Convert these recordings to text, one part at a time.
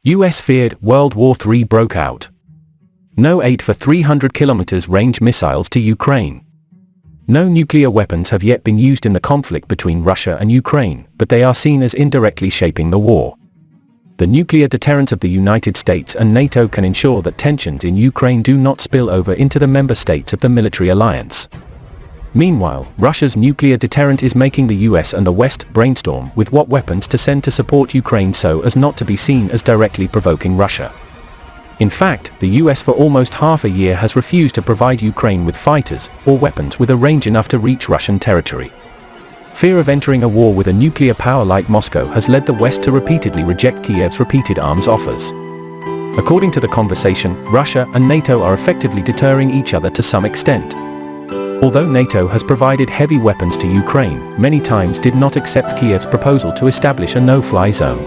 US feared World War III broke out. No aid for 300 km range missiles to Ukraine. No nuclear weapons have yet been used in the conflict between Russia and Ukraine, but they are seen as indirectly shaping the war. The nuclear deterrence of the United States and NATO can ensure that tensions in Ukraine do not spill over into the member states of the military alliance. Meanwhile, Russia's nuclear deterrent is making the US and the West brainstorm with what weapons to send to support Ukraine so as not to be seen as directly provoking Russia. In fact, the US for almost half a year has refused to provide Ukraine with fighters or weapons with a range enough to reach Russian territory. Fear of entering a war with a nuclear power like Moscow has led the West to repeatedly reject Kiev's repeated arms offers. According to the conversation, Russia and NATO are effectively deterring each other to some extent. Although NATO has provided heavy weapons to Ukraine, many times did not accept Kiev's proposal to establish a no-fly zone.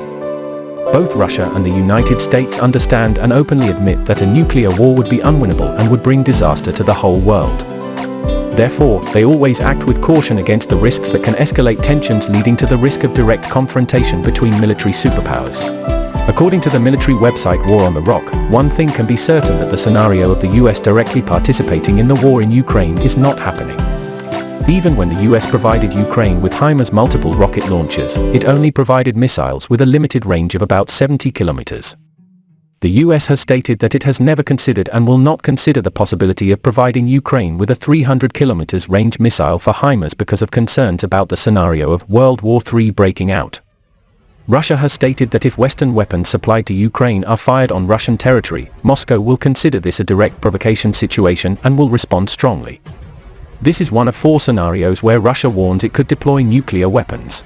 Both Russia and the United States understand and openly admit that a nuclear war would be unwinnable and would bring disaster to the whole world. Therefore, they always act with caution against the risks that can escalate tensions, leading to the risk of direct confrontation between military superpowers. According to the military website War on the Rock, one thing can be certain, that the scenario of the US directly participating in the war in Ukraine is not happening. Even when the US provided Ukraine with HIMARS multiple rocket launchers, it only provided missiles with a limited range of about 70 kilometers. The US has stated that it has never considered and will not consider the possibility of providing Ukraine with a 300 km range missile for HIMARS because of concerns about the scenario of World War III breaking out. Russia has stated that if Western weapons supplied to Ukraine are fired on Russian territory, Moscow will consider this a direct provocation situation and will respond strongly. This is one of 4 scenarios where Russia warns it could deploy nuclear weapons.